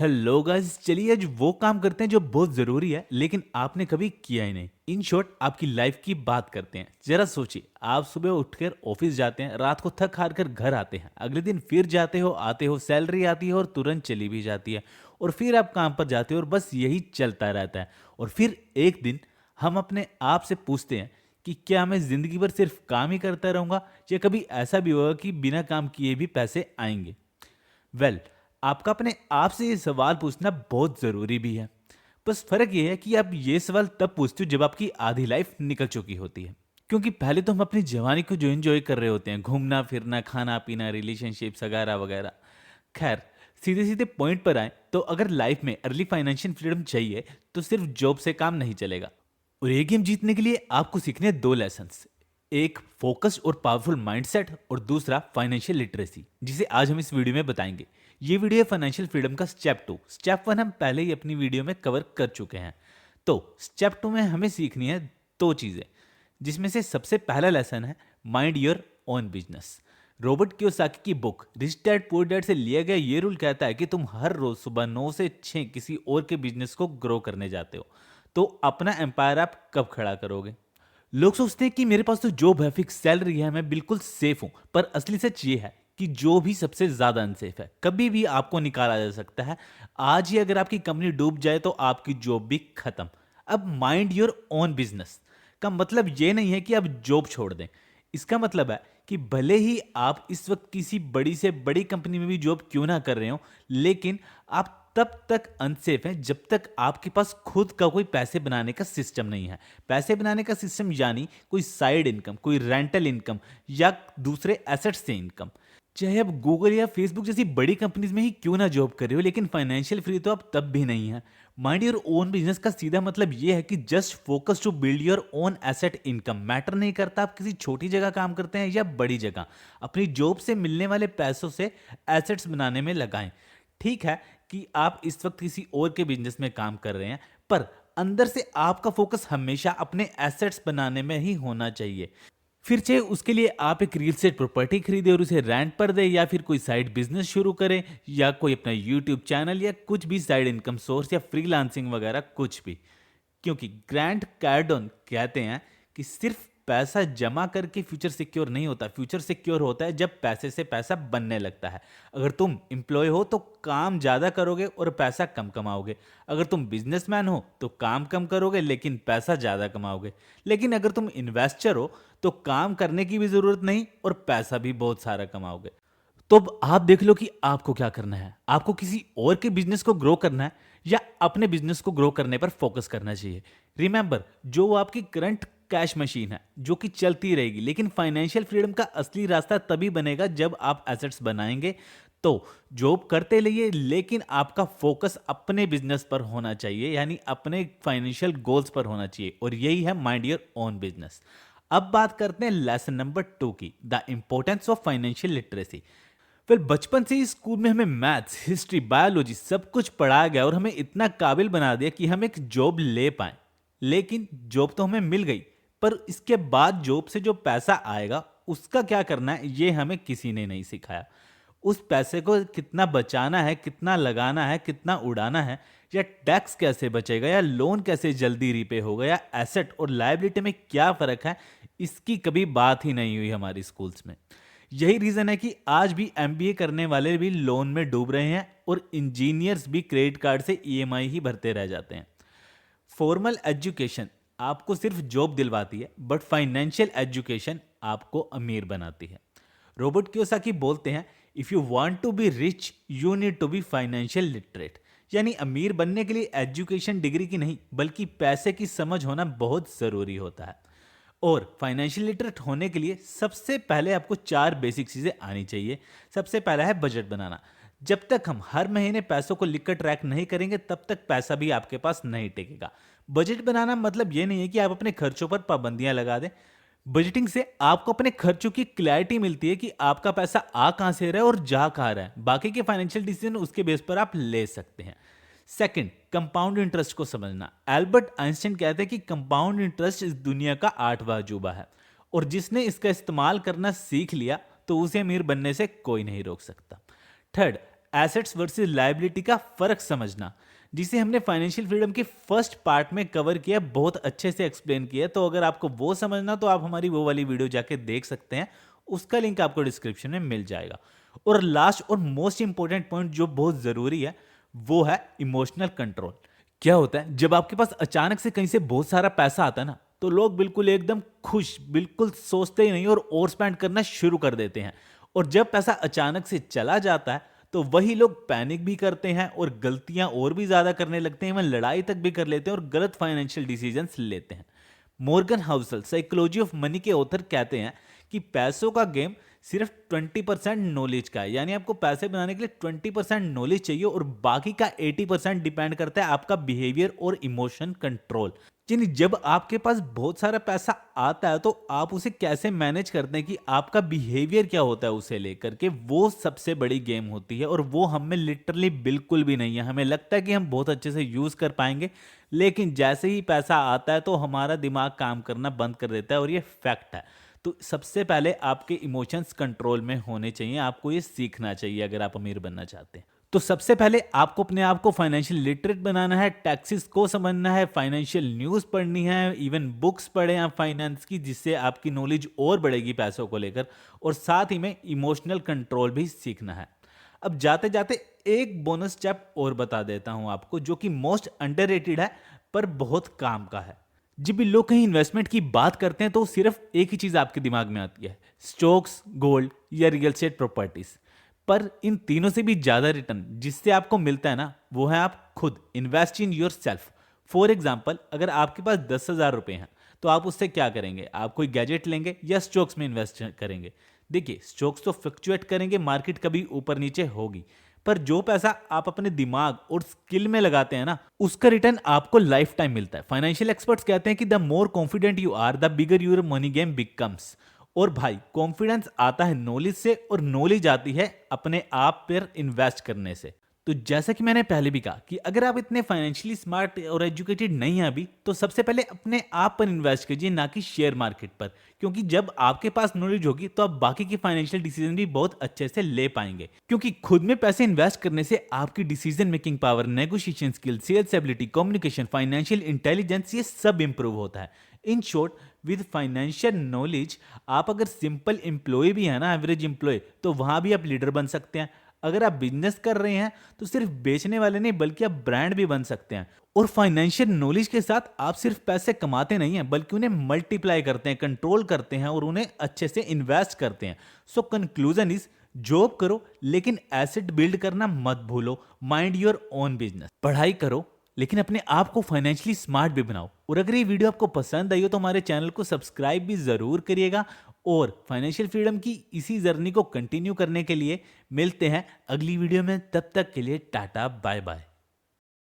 Hello guys, चलिए आज वो काम करते हैं जो बहुत जरूरी है लेकिन आपने कभी किया ही नहीं। इन शॉर्ट आपकी लाइफ की बात करते हैं। जरा सोचिए, आप सुबह उठकर ऑफिस जाते हैं, रात को थक हार कर घर आते हैं, अगले दिन फिर जाते हो, आते हो, सैलरी आती है और तुरंत चली भी जाती है, और फिर आप काम पर जाते हो और बस यही चलता रहता है। और फिर एक दिन हम अपने आप से पूछते हैं कि क्या मैं जिंदगी भर सिर्फ काम ही करता रहूंगा, या कभी ऐसा भी होगा कि बिना काम किए भी पैसे आएंगे। आपका अपने आप से ये सवाल पूछना बहुत ज़रूरी भी है। बस फ़र्क ये है कि आप ये सवाल तब पूछते हो जब आपकी आधी लाइफ निकल चुकी होती है। क्योंकि पहले तो हम अपनी जवानी को जो एंजॉय कर रहे होते हैं, घूमना फिरना, खाना पीना, रिलेशनशिप्स वगैरह वगैरह। खैर, सीधे सीधे पॉइंट पर आए तो अगर लाइफ में अर्ली फाइनेंशियल फ्रीडम चाहिए तो सिर्फ जॉब से काम नहीं चलेगा। और ये गेम जीतने के लिए आपको सीखने हैं दो लेसन्स। एक फोकस्ड और पावरफुल माइंडसेट, और दूसरा फाइनेंशियल लिटरेसी, जिसे आज हम इस वीडियो में बताएंगे। ये वीडियो है फाइनेंशियल फ्रीडम का स्टेप 2। स्टेप 1 हम पहले ही अपनी वीडियो में कवर कर चुके हैं। तो स्टेप 2 में हमें सीखनी है दो चीजें, जिसमें से सबसे पहला लेसन है mind your own business. Robert Kiyosaki की book rich dad poor dad से लिया गया ये रूल कहता है कि तुम हर रोज सुबह 9 से 6 किसी और के बिजनेस को ग्रो करने जाते हो, तो अपना एम्पायर आप कब खड़ा करोगे? लोग सोचते हैं कि मेरे पास तो जॉब है, फिक्स सैलरी है, मैं बिल्कुल सेफ हूं, पर असली सच ये है कि जो भी सबसे ज्यादा अनसेफ है, कभी भी आपको निकाला जा सकता है। आज ही अगर आपकी कंपनी डूब जाए तो आपकी जॉब भी खत्म। अब माइंड योर ओन बिजनेस का मतलब ये नहीं है कि आप जॉब छोड़ दें। इसका मतलब है कि भले ही आप इस वक्त किसी बड़ी से बड़ी कंपनी में भी जॉब क्यों ना कर रहे हो, लेकिन आप तब तक अनसेफ हैं जब तक आपके पास खुद का कोई पैसे बनाने का सिस्टम नहीं है। पैसे बनाने का सिस्टम यानी कोई साइड इनकम, कोई रेंटल इनकम, या दूसरे एसेट्स से इनकम। चाहे आप गूगल या फेसबुक जैसी बड़ी कंपनीज में ही क्यों ना जॉब कर रहे हो, लेकिन फाइनेंशियल फ्री तो आप तब भी नहीं है। माइंड योर ओन बिजनेस का सीधा मतलब यह है कि just focus to build your own asset income. Matter नहीं करता आप किसी छोटी जगह काम करते हैं या बड़ी जगह, अपनी जॉब से मिलने वाले पैसों से एसेट्स बनाने में लगाएं। ठीक है कि आप इस वक्त किसी और के बिजनेस में काम कर रहे हैं, पर अंदर से आपका फोकस हमेशा अपने एसेट्स बनाने में ही होना चाहिए। फिर चाहे उसके लिए आप एक रियल एस्टेट प्रॉपर्टी खरीदें और उसे रेंट पर दें, या फिर कोई साइड बिजनेस शुरू करें, या कोई अपना यूट्यूब चैनल, या कुछ भी साइड इनकम सोर्स, या फ्रीलांसिंग वगैरह कुछ भी। क्योंकि ग्रैंड कार्डोन कहते हैं कि सिर्फ पैसा जमा करके फ्यूचर सिक्योर नहीं होता। फ्यूचर सिक्योर होता है जब पैसे से पैसा बनने लगता है। अगर तुम एम्प्लॉय हो तो काम ज्यादा करोगे और पैसा कम कमाओगे। अगर तुम बिजनेसमैन हो तो काम कम करोगे लेकिन पैसा ज्यादा कमाओगे। लेकिन अगर तुम इन्वेस्टर हो तो काम करने की भी जरूरत नहीं और पैसा भी बहुत सारा कमाओगे। तो अब आप देख लो कि आपको क्या करना है। आपको किसी और के बिजनेस को ग्रो करना है या अपने बिजनेस को ग्रो करने पर फोकस करना चाहिए। रिमेंबर, जो आपकी करंट कैश मशीन है जो कि चलती रहेगी, लेकिन फाइनेंशियल फ्रीडम का असली रास्ता तभी बनेगा जब आप एसेट्स बनाएंगे। तो जॉब करते रहिए, लेकिन आपका फोकस अपने बिजनेस पर होना चाहिए, यानी अपने फाइनेंशियल गोल्स पर होना चाहिए, और यही है माइंड योर ओन बिजनेस। अब बात करते हैं लेसन नंबर 2 की, the importance of financial literacy. फिर बचपन से ही स्कूल में हमें मैथ्स, हिस्ट्री, बायोलॉजी सब कुछ पढ़ाया गया और हमें इतना काबिल बना दिया कि हम एक जॉब ले पाए। लेकिन जॉब तो हमें मिल गई, पर इसके बाद जॉब से जो पैसा आएगा उसका क्या करना है ये हमें किसी ने नहीं सिखाया। उस पैसे को कितना बचाना है, कितना लगाना है, कितना उड़ाना है, या टैक्स कैसे बचेगा, या लोन कैसे जल्दी रीपे होगा, या एसेट और लायबिलिटी में क्या फर्क है, इसकी कभी बात ही नहीं हुई हमारी स्कूल्स में। यही रीजन है कि आज भी एमबीए करने वाले भी लोन में डूब रहे हैं और इंजीनियर्स भी क्रेडिट कार्ड से ईएमआई ही भरते रह जाते हैं। फॉर्मल एजुकेशन आपको सिर्फ जॉब दिलवाती है, बट फाइनेंशियल एजुकेशन आपको अमीर बनाती है। रॉबर्ट कियोसाकी बोलते हैं, if you want to be rich you need to be financial literate. यानी अमीर बनने के लिए एजुकेशन डिग्री की नहीं बल्कि पैसे की समझ होना बहुत जरूरी होता है। और फाइनेंशियल लिटरेट होने के लिए सबसे पहले आपको 4 बेसिक चीजें आनी चाहिए। सबसे पहला है बजट बनाना। जब तक हम हर महीने पैसों को लिखकर ट्रैक नहीं करेंगे तब तक पैसा भी आपके पास नहीं टिकेगा। बजट बनाना मतलब ये नहीं है कि आप अपने खर्चों पर पाबंदियां लगा दें। बजटिंग से आपको अपने खर्चों की क्लैरिटी मिलती है कि आपका पैसा आ कहां से रहा है और जा कहां रहा है। बाकी के फाइनेंशियल डिसीजन उसके बेस पर आप ले सकते हैं। सेकंड, कंपाउंड इंटरेस्ट को समझना। एल्बर्ट आइंस्टाइन कहते हैं कि कंपाउंड इंटरेस्ट इस दुनिया का 8वां अजूबा है, और जिसने इसका इस्तेमाल करना सीख लिया तो उसे अमीर बनने से कोई नहीं रोक सकता। थर्ड, एसेट्स वर्सेस लायबिलिटी का फर्क समझना, जिसे हमने फाइनेंशियल फ्रीडम के फर्स्ट पार्ट में कवर किया, बहुत अच्छे से एक्सप्लेन किया। तो अगर आपको वो समझना तो आप हमारी वो वाली वीडियो जाके देख सकते हैं, उसका लिंक आपको डिस्क्रिप्शन में मिल जाएगा। और लास्ट और मोस्ट इंपॉर्टेंट पॉइंट जो बहुत जरूरी है वो है इमोशनल कंट्रोल। क्या होता है जब आपके पास अचानक से कहीं से बहुत सारा पैसा आता है ना, तो लोग बिल्कुल एकदम खुश, बिल्कुल सोचते ही नहीं और स्पेंड करना शुरू कर देते हैं। और जब पैसा अचानक से चला जाता है तो वही लोग पैनिक भी करते हैं और गलतियां और भी ज्यादा करने लगते हैं, वह लड़ाई तक भी कर लेते हैं और गलत फाइनेंशियल डिसीजंस लेते हैं। Morgan Housel psychology of money के ऑथर कहते हैं कि पैसों का गेम सिर्फ 20% नॉलेज का है, यानी आपको पैसे बनाने के लिए 20% नॉलेज चाहिए और बाकी का 80% डिपेंड करता है आपका बिहेवियर और इमोशन कंट्रोल। यानी जब आपके पास बहुत सारा पैसा आता है तो आप उसे कैसे मैनेज करते हैं, कि आपका बिहेवियर क्या होता है उसे लेकर के, वो सबसे बड़ी गेम होती है। और वो हमें लिटरली बिल्कुल भी नहीं है। हमें लगता है कि हम बहुत अच्छे से यूज कर पाएंगे, लेकिन जैसे ही पैसा आता है तो हमारा दिमाग काम करना बंद कर देता है, और ये फैक्ट है। तो सबसे पहले आपके इमोशंस कंट्रोल में होने चाहिए, आपको ये सीखना चाहिए अगर आप अमीर बनना चाहते हैं। तो सबसे पहले आपको अपने आप को फाइनेंशियल लिटरेट बनाना है, टैक्सेस को समझना है, फाइनेंशियल न्यूज़ पढ़नी है, इवन बुक्स पढ़ें आप फाइनेंस की, जिससे आपकी नॉलेज और बढ़ेगी पैसों को लेकर। और साथ ही में इमोशनल कंट्रोल भी सीखना है। अब जाते जाते एक बोनस स्टेप और बता देता हूं आपको, जो कि मोस्ट अंडररेटेड है पर बहुत काम का है। जब भी लोग कहीं इन्वेस्टमेंट की बात करते हैं तो सिर्फ एक ही चीज आपके दिमाग में आती है, स्टॉक्स, गोल्ड या रियल एस्टेट प्रॉपर्टीज। पर इन तीनों से भी ज्यादा रिटर्न जिससे आपको मिलता है ना, वो है आप खुद invest in your self. For example, अगर आपके पास 10,000 रुपए हैं तो आप उससे क्या करेंगे? आप कोई गैजेट लेंगे या स्टॉक्स में इन्वेस्ट करेंगे? देखिए, स्टॉक्स तो फ्लक्चुएट करेंगे, मार्केट कभी ऊपर नीचे होगी, पर जो पैसा आप अपने दिमाग और स्किल में लगाते हैं ना, उसका रिटर्न आपको लाइफ टाइम मिलता है। फाइनेंशियल एक्सपर्ट्स कहते हैं कि the more confident you are, the bigger your money game becomes. और भाई, कॉन्फिडेंस आता है नॉलेज से, और नॉलेज आती है अपने आप पर इन्वेस्ट करने से। तो जैसा कि मैंने पहले भी कहा कि अगर आप इतने फाइनेंशियली स्मार्ट और एजुकेटेड नहीं हैं अभी, तो सबसे पहले अपने आप पर इन्वेस्ट कीजिए, ना कि शेयर मार्केट पर। क्योंकि जब आपके पास नॉलेज होगी तो आप बाकी की फाइनेंशियल डिसीजन भी बहुत अच्छे से ले पाएंगे। क्योंकि खुद में पैसे इन्वेस्ट करने से आपकी decision making power, negotiation skill, sales ability, communication, financial intelligence, ये सब इंप्रूव होता है। In short, with financial knowledge आप अगर सिंपल एम्प्लॉय भी है ना, एवरेज एम्प्लॉय, तो वहां भी आप लीडर बन सकते हैं। अगर आप बिजनेस कर रहे हैं तो सिर्फ बेचने वाले नहीं, बल्कि आप ब्रांड भी बन सकते हैं। और फाइनेंशियल नॉलेज के साथ आप सिर्फ पैसे कमाते नहीं हैं, बल्कि उन्हें मल्टीप्लाई करते हैं, कंट्रोल करते हैं और उन्हें अच्छे से इन्वेस्ट करते हैं। सो कंक्लूजन इज, जॉब करो लेकिन एसेट बिल्ड करना मत भूलो। Mind your own business. पढ़ाई करो लेकिन अपने आप को फाइनेंशियली स्मार्ट भी बनाओ। और अगर ये वीडियो आपको पसंद आई हो तो हमारे चैनल को सब्सक्राइब भी जरूर करिएगा। और फाइनेंशियल फ्रीडम की इसी जर्नी को कंटिन्यू करने के लिए मिलते हैं अगली वीडियो में। तब तक के लिए टाटा बाय बाय।